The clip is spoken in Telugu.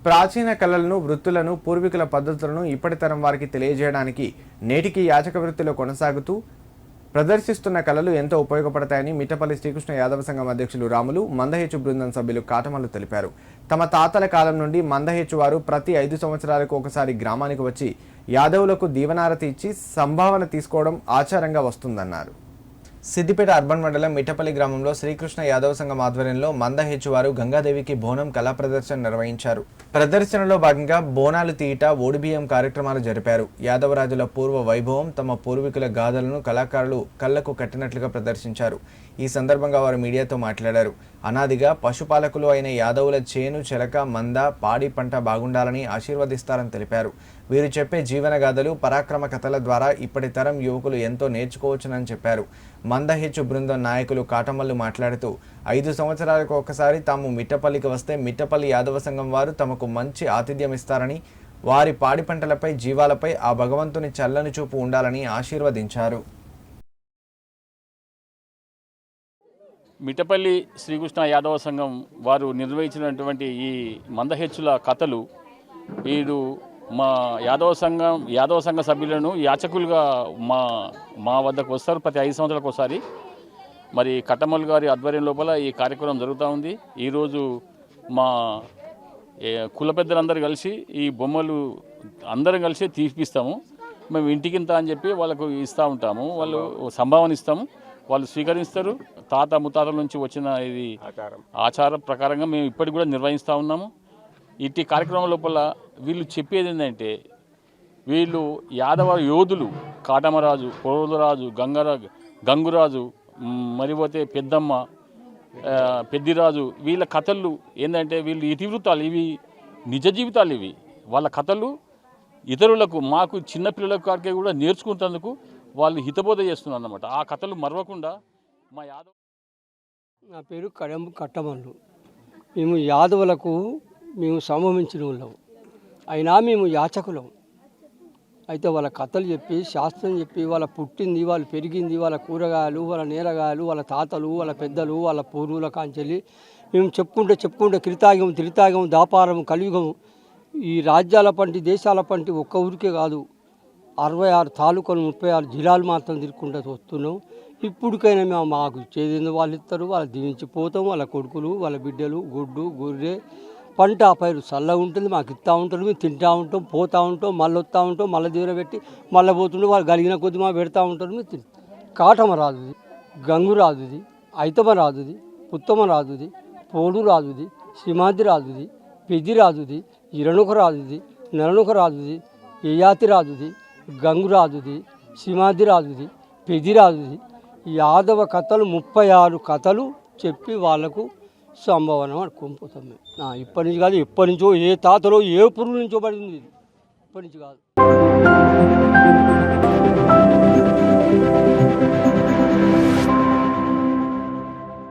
ప్రాచీన కళలను, వృత్తులను, పూర్వీకుల పద్ధతులను ఇప్పటి తరం వారికి తెలియజేయడానికి నేటికి యాచక వృత్తిలో కొనసాగుతూ ప్రదర్శిస్తున్న కళలు ఎంతో ఉపయోగపడతాయని మిట్టపల్లి శ్రీకృష్ణ యాదవ సంఘం అధ్యక్షులు రాములు, మందహెచ్చు బృందం సభ్యులు కాటమల్లు తెలిపారు. తమ తాతల కాలం నుండి మందహెచ్చు వారు ప్రతి 5 సంవత్సరాలకు ఒకసారి గ్రామానికి వచ్చి యాదవులకు దీవనారతి ఇచ్చి సంభావన తీసుకోవడం ఆచారంగా వస్తుందన్నారు. సిద్దిపేట అర్బన్ మండలం మిట్టపల్లి గ్రామంలో శ్రీకృష్ణ యాదవ సంఘం ఆధ్వర్యంలో మందహెచ్చు వారు గంగాదేవికి బోనం కళా ప్రదర్శన నిర్వహించారు. ప్రదర్శనలో భాగంగా బోనాలు తీయట, ఓడిబియ్యం కార్యక్రమాలు జరిపారు. యాదవరాజుల పూర్వ వైభవం, తమ పూర్వీకుల గాథలను కళాకారులు కళ్లకు కట్టినట్లుగా ప్రదర్శించారు. ఈ సందర్భంగా వారు మీడియాతో మాట్లాడారు. అనాదిగా పశుపాలకులు అయిన యాదవుల చేను, చెలక, మంద, పాడి పంట బాగుండాలని ఆశీర్వదిస్తారని తెలిపారు. వీరు చెప్పే జీవన గాథలు, పరాక్రమ కథల ద్వారా ఇప్పటి తరం యువకులు ఎంతో నేర్చుకోవచ్చునని చెప్పారు. మందహెచ్చు బృందం నాయకులు కాటమల్లు మాట్లాడుతూ 5 సంవత్సరాలకు ఒకసారి తాము మిట్టపల్లికి వస్తే మిట్టపల్లి యాదవ సంఘం వారు తమకు మంచి ఆతిథ్యం ఇస్తారని, వారి పాడి పంటలపై, జీవాలపై ఆ భగవంతుని చల్లని చూపు ఉండాలని ఆశీర్వదించారు. మిట్టపల్లి శ్రీకృష్ణ యాదవ సంఘం వారు నిర్వహించినటువంటి ఈ మందహెచ్చుల కథలు వీరు మా యాదవ సంఘ సభ్యులను యాచకులుగా మా వద్దకు వస్తారు. ప్రతి 5 సంవత్సరాలకు ఒకసారి. మరి కట్టమల్లు గారి ఆధ్వర్యం లోపల ఈ కార్యక్రమం జరుగుతూ ఉంది. ఈరోజు మా కుల పెద్దలందరూ కలిసి ఈ బొమ్మలు అందరం కలిసి తీపిస్తాము. మేము ఇంటికింత అని చెప్పి వాళ్ళకు ఇస్తూ ఉంటాము. వాళ్ళు సంభావన ఇస్తాము, వాళ్ళు స్వీకరిస్తారు. తాత ముత్తాతల నుంచి వచ్చిన ఇది ఆచారం ప్రకారంగా మేము ఇప్పటికి కూడా నిర్వహిస్తూ ఉన్నాము. ఇట్టి కార్యక్రమం లోపల వీళ్ళు చెప్పేది ఏంటంటే, వీళ్ళు యాదవ యోధులు కాటమరాజు, పొరులరాజు, గంగురాజు, మరిపోతే పెద్దమ్మ, పెద్దిరాజు, వీళ్ళ కథలు ఏంటంటే వీళ్ళు ఇతివృత్తాలు, ఇవి నిజ జీవితాలు. ఇవి వాళ్ళ కథలు ఇతరులకు, మాకు చిన్నపిల్లల కాడికే కూడా నేర్చుకుంటేందుకు వాళ్ళు హితబోధ చేస్తున్నారు అన్నమాట. ఆ కథలు మరవకుండా మా యాదవ్. నా పేరు కట్టమల్లు. మేము యాదవులకు సంభవించిన వాళ్ళం, అయినా మేము యాచకులం. అయితే వాళ్ళ కథలు చెప్పి, శాస్త్రం చెప్పి, వాళ్ళ పుట్టింది, వాళ్ళు పెరిగింది, వాళ్ళ కూరగాయలు, వాళ్ళ నేరగాయలు, వాళ్ళ తాతలు, వాళ్ళ పెద్దలు, వాళ్ళ పూర్వుల కాంచెల్లి మేము చెప్పుకుంటే త్రితాగం, దాపారం, కలియుగం, ఈ రాజ్యాల పంటి, దేశాల పంటి ఒక్క ఊరికే కాదు, 66 తాలూకాలు, 36 జిల్లాలు మాత్రం తిరుగుకుంటూ వస్తున్నాం. ఇప్పటికైనా మేము మాకు ఇచ్చేది వాళ్ళు ఇస్తారు, వాళ్ళు దీవించి పోతాం. వాళ్ళ కొడుకులు, వాళ్ళ బిడ్డలు, గుడ్డు, గొర్రె, పంట పైరు చల్లగా ఉంటుంది, మాకు ఇస్తూ ఉంటారు. మేము తింటూ ఉంటాం, పోతూ ఉంటాం, మళ్ళీ వస్తూ ఉంటాం, మళ్ళీ దీవెన పెట్టి మళ్ళీ పోతుంటే వాళ్ళు గలిగిన కొద్ది మా పెడతా ఉంటారు. మేము కాటమ రాదుది, గంగు రాదుది, ఐతమ రాదుది, పుత్తమ రాదుది, పోడు రాదుది, సింహాద్రి రాదుది, పెద్ది రాదుది, ఇరణుక రాదుది, నెలనుక రాదుది, యయాతి రాదుది, గంగు రాదుది, సింహాద్రి రాదుది, పెద్ది రాదుది. యాదవ కథలు 36 కథలు చెప్పి వాళ్లకు సంభావన అనుకొని పోతాం మేము. ఇప్పటి నుంచి కాదు, ఎప్పటి నుంచో, ఏ తాతలో ఏ పురుగు నుంచో పడింది, ఇప్పటి నుంచి కాదు.